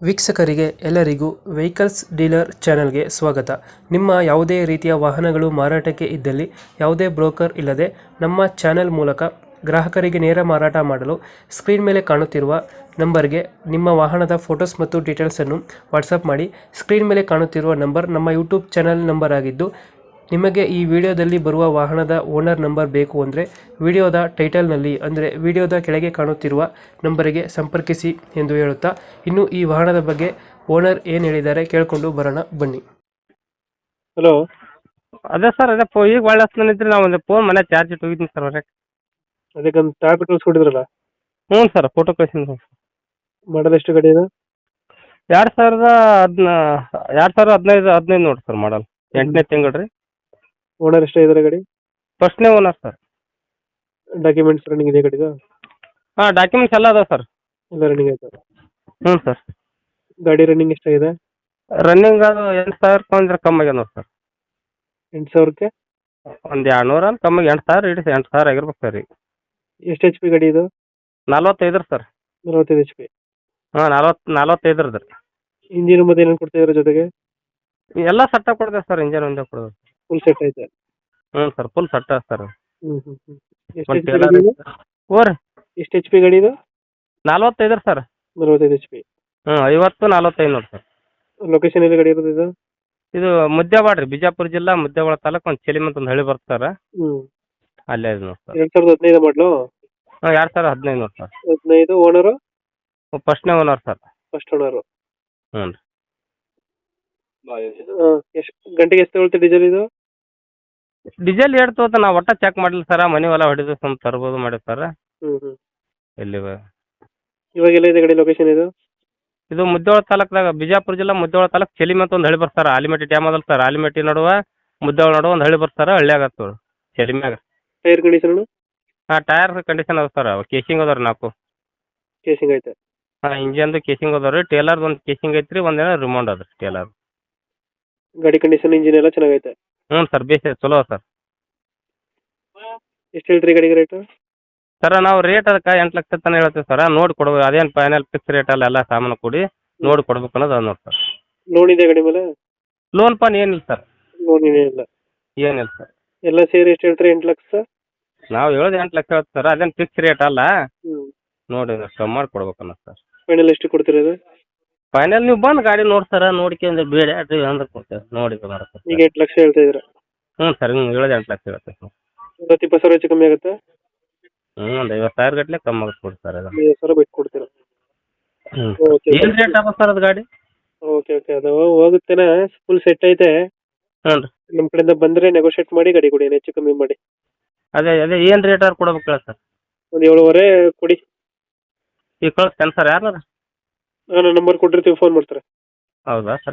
ವೀಕ್ಷಕರಿಗೆ ಎಲ್ಲರಿಗೂ vehicles dealer ಚಾನೆಲ್ಗೆ ಸ್ವಾಗತ. ನಿಮ್ಮ ಯಾವುದೇ ರೀತಿಯ ವಾಹನಗಳು ಮಾರಾಟಕ್ಕೆ ಇದ್ದಲ್ಲಿ ಯಾವುದೇ ಬ್ರೋಕರ್ ಇಲ್ಲದೆ ನಮ್ಮ ಚಾನೆಲ್ ಮೂಲಕ ಗ್ರಾಹಕರಿಗೆ ನೇರ ಮಾರಾಟ ಮಾಡಲು ಸ್ಕ್ರೀನ್ ಮೇಲೆ ಕಾಣುತ್ತಿರುವ ನಂಬರ್ಗೆ ನಿಮ್ಮ ವಾಹನದ ಫೋಟೋಸ್ ಮತ್ತು ಡೀಟೇಲ್ಸನ್ನು ವಾಟ್ಸಪ್ ಮಾಡಿ. ಸ್ಕ್ರೀನ್ ಮೇಲೆ ಕಾಣುತ್ತಿರುವ ನಂಬರ್ ನಮ್ಮ ಯೂಟ್ಯೂಬ್ ಚಾನೆಲ್ ನಂಬರ್ ಆಗಿದ್ದು, ನಿಮಗೆ ಈ ವಿಡಿಯೋದಲ್ಲಿ ಬರುವ ವಾಹನದ ಓನರ್ ನಂಬರ್ ಬೇಕು ಅಂದರೆ ವಿಡಿಯೋದ ಟೈಟಲ್ನಲ್ಲಿ ಅಂದರೆ ವಿಡಿಯೋದ ಕೆಳಗೆ ಕಾಣುತ್ತಿರುವ ನಂಬರಿಗೆ ಸಂಪರ್ಕಿಸಿ ಎಂದು ಹೇಳುತ್ತಾ, ಇನ್ನು ಈ ವಾಹನದ ಬಗ್ಗೆ ಓನರ್ ಏನು ಹೇಳಿದ್ದಾರೆ ಕೇಳಿಕೊಂಡು ಬರೋಣ ಬನ್ನಿ. ಹಲೋ, ಅದೇ ಸರ್, ಅದೇ ಈಗ ಒಳ್ಳೆ ಇದ್ರಿ ನಾವು ಒಂದು ಫೋನ್ ಮನೆ ಚಾರ್ಜ್ ಇಟ್ಟಿದ್ದೀನಿ ಸರ್ ಅವ್ರೆ. ಅದಕ್ಕೆ ಒಂದು ಟ್ಯಾಬ್ ಕಳಿಸ್ಕೊಟ್ಟಿದ್ರಲ್ಲ, ಹ್ಞೂ ಸರ್, ಫೋಟೋ ಕಳಿಸಿದ್ದೀನಿ ಸರ್. ಮಾಡಲ್ ಎಷ್ಟು ಗಾಡಿ ಇದು? 2015 ನೋಡಿ ಸರ್ ಮಾಡಲ್. 8ನೇ ತಿಂಗಳು ರೀ. ಓನರ್ ಎಷ್ಟೇ ಇದ್ದಾರೆ ಗಾಡಿ? ಫಸ್ಟ್ನೇ ಓನರ್ ಸರ್. ಡಾಕ್ಯುಮೆಂಟ್ಸ್ ರನ್ನಿಂಗ್ ಇದೆ ಗಾಡಿದು? ಹಾಂ, ಡಾಕ್ಯುಮೆಂಟ್ಸ್ ಎಲ್ಲ ಅದಾವೆ ಸರ್. ಎಲ್ಲ ರನ್ನಿಂಗ್ ಆಯ್ತು? ಹ್ಞೂ ಸರ್. ಗಾಡಿ ರನ್ನಿಂಗ್ ಎಷ್ಟಾಗಿದೆ? ರನ್ನಿಂಗ್ ಅದು 8,000 ಅಂದ್ರೆ ಕಮ್ಮಿ ಆಗ್ಯಾವ ನೋಡಿ ಸರ್. 8,000ಕ್ಕೆ ಒಂದು 200 ಅಂತ ಕಮ್ಮಿಗೆ 8,000 ಇಡಿ, 8,000 ಆಗಿರ್ಬೇಕು ಸರ್ ಈಗ. ಎಷ್ಟು ಎಚ್ ಪಿ ಗಾಡಿ ಇದು? 45 ರೀ ಸರ್. 45 H P. ಹಾಂ, 45 ರೀ. ಇಂಜಿನ್ ಮತ್ತೆ ಏನೇನು ಕೊಡ್ತಿದ್ರ ಜೊತೆಗೆ? ಎಲ್ಲ ಸಟ್ಟ ಕೊಡ್ತೇವೆ ಸರ್, ಇಂಜನ್ ಒಂದೇ ಕೊಡೋದು. ಫುಲ್ ಸೆಟ್ ಐತೆ? ಹ್ಞೂ ಸರ್, ಫುಲ್ ಸಟ್ಟ ಸರ್. ಎಷ್ಟು ಎಚ್ ಪಿ ಗಾಡಿ ಇದು? ಓರಿ, ಎಷ್ಟು ಎಚ್ ಪಿ ಗಾಡಿ ಇದು? 45 ರೀ ಸರ್. 45 H P. ಹ್ಞೂ, 50 45 ನೋಡಿ ಸರ್. ಲೊಕೇಶನ್ ಎಲ್ಲಿ ಗಾಡಿ ಇರೋದು ಇದು? ಇದು ಮುದ್ದೇವಾಡ ರೀ, ಬಿಜಾಪುರ ಜಿಲ್ಲಾ ಮುದ್ದೇವಾಡ ತಾಲೂಕು. ಒಂದು ಚೆಲಿಮ್ ಅಂತ ಒಂದು ಹಳ್ಳಿ ಬರ್ತಾರೆ, ಅಲ್ಲೇ ಇದೆ ನೋಡಿ ಸರ್. 2015 ಮಾಡಲು? ಹಾಂ, 2015 ನೋಡಿ ಸರ್. 15. ಓನರು? ಫಸ್ಟ್ನೇ ಓನರ್ ಸರ್. First owner. ಹ್ಞೂ ರೀ. ಎಷ್ಟು ಗಂಟೆಗೆ ಎಷ್ಟು ತಗೊಳ್ತೀವಿ ಡೀಸೆಲ್ ಇದು? ಡೀಸೆಲ್ ಏಟ್ ತಗೋತ ನಾವು ಒಟ್ಟ ಚೆಕ್ ಮಾಡಿಲ್ಲ ಸರ್. ಮನೆ ಹೊಲ ಹೊಡಿದು ಸ್ವಲ್ಪ ತರ್ಬೋದು ಮಾಡಿ ಸರ್. ಎಲ್ಲಿ ಇವಾಗ ಎಲ್ಲ ಇದೆ ಗಾಡಿ ಲೊಕೇಶನ್ ಇದು? ಇದು ಮುದ್ದೇವಾಳ ತಾಲೂಕ್ದಾಗ, ಬಿಜಾಪುರ ಜಿಲ್ಲಾ ಮುದ್ದೇವಾಳ ತಾಲೂಕು ಚೆಲಿಮ್ ಅಂತ ಒಂದು ಹಳ್ಳಿ ಬರ್ತಾರೆ. ಆಲಿಮೆಟ್ಟಿ ಡ್ಯಾಮ್ ಅದಲ್ಲ ಸರ್, ಆಲಿಮೆಟ್ಟಿ ನಡುವ ಮುದ್ದೇವಾಳ ನಡುವ ಒಂದು ಹಳ್ಳಿ ಬರ್ತಾರೆ. ಹಳ್ಳಿ ಆಗತ್ತೆ ಚೆಲಿಮ್ಯಾಗ. Tyre condition? ಹಾಂ, ಟೈರ್ ಕಂಡೀಷನ್ ಅದ ಸರ್. ಕೇಸಿಂಗ್ ಅದಾವ ರೀ 4. ಕೇಸಿಂಗ್ ಐತೆ? ಹಾಂ, ಇಂಜನ್ದು ಕೇಸಿಂಗ್ ಅದಾವ ರೀ. ಟೇಲರ್ದು ಒಂದು ಕೇಸಿಂಗ್ ಐತ್ರಿ, ಒಂದೇನೋ ರಿಮೌಂಡ್ ಅದ ರೀ ಟೇಲರ್. ಗಾಡಿ ಕಂಡೀಷನ್, ಇಂಜಿನ್ ಎಲ್ಲ ಚೆನ್ನಾಗೈತೆ? ಹ್ಞೂ ಸರ್, ಬೇಸ್ ಚಲೋ ಸರ್. ಎಷ್ಟು ಹೇಳ್ತೀರಿ ಗಾಡಿಗೆ ರೇಟು? ಸರ್ ನಾವು ರೇಟ್ ಅದಕ್ಕೆ 8 ಲಕ್ಷ ತನಕ ಹೇಳ್ತೀವಿ ಸರ್. ನೋಡಿ ಕೊಡ್ಬೇಕು, ಅದೇನು ಫೈನಲ್ ಫಿಕ್ಸ್ ರೇಟ್ ಅಲ್ಲ, ಎಲ್ಲ ಸಾಮಾನು ಕೂಡಿ ನೋಡಿ ಕೊಡ್ಬೇಕು ಅನ್ನೋದು ಅದು ನೋಡಿ ಸರ್. ಲೋನ್ ಇದೆ ಗಾಡಿ ಮೇಲೆ? ಲೋನ್ ಪಾನ್ ಏನಿಲ್ಲ ಸರ್. ಲೋನ್ ಏನಿಲ್ಲ? ಏನಿಲ್ಲ ಸರ್. ಎಲ್ಲ ಸೇರಿ ಎಷ್ಟು ಹೇಳ್ತೀರಿ? 8 ಲಕ್ಷ? ನಾವು ಹೇಳೋದು 8 ಲಕ್ಷ ಹೇಳ್ತೀವಿ ಸರ್. ಅದೇನು ಫಿಕ್ಸ್ ರೇಟ್ ಅಲ್ಲ, ನೋಡಿ ಕಮ್ಮಿ ಮಾಡಿ ಕೊಡ್ಬೇಕು ಅನ್ನೋದು ಸರ್. ಫೈನಲ್ ಎಷ್ಟು ಕೊಡ್ತೀರಿ ಅದು? ಫೈನಲ್ ನೀವು ಬಂದು ಗಾಡಿ ನೋಡಿ ಸರ್, ನೋಡ್ಕೊಂಡು ಬೇಡ ಅಂದ್ರೆ ಕೊಡ್ತೇವೆ, ನೋಡಿ ಸರ್. ಈಗ 8 ಲಕ್ಷ ಹೇಳ್ತಾ ಇದ್ದೀರಾ? ಹ್ಞೂ ಸರ್, ಹೇಳೋದು 8 ಲಕ್ಷ ಹೇಳ್ತೇವೆ ಸರ್. ಒಂದು 20,000 ಹೆಚ್ಚು ಕಮ್ಮಿ ಆಗುತ್ತಾ? ಹ್ಞೂ, ಒಂದು 50,000 ಗಟ್ಟಲೆ ಕಮ್ಮಿ ಆಗುತ್ತೆ ಕೊಡಿ ಸರ್. ಅದು 50,000 ಬಿಟ್ಟು ಕೊಡ್ತೀರಾ? ಹ್ಞೂ, ಏನು ರೇಟ್ ಆಗುತ್ತೆ ಸರ್ ಅದು ಗಾಡಿ? ಓಕೆ ಓಕೆ, ಅದು ಹೋಗುತ್ತೇನೆ, ಫುಲ್ ಸೆಟ್ ಐತೆ. ಹ್ಞೂ ರೀ. ನಮ್ಮ ಕಡೆಯಿಂದ ಬಂದರೆ ನೆಗೋಷಿಯೇಟ್ ಮಾಡಿ ಗಾಡಿ ಕೊಡಿ, ಹೆಚ್ಚು ಕಮ್ಮಿ ಮಾಡಿ. ಅದೇ ಏನು ರೇಟ್ ಆರು ಕೊಡ್ಬೇಕು ಹೇಳಿ ಸರ್? ಒಂದು 7,500 ಕೊಡಿ. ಈಗ ಕಳಿಸ್ತೇನೆ ಸರ್. ಯಾರು ನಾನು ನಂಬರ್ ಕೊಟ್ಟಿರ್ತೀವಿ, ಫೋನ್ ಮಾಡ್ತಾರೆ. ಹೌದಾ ಸರ್?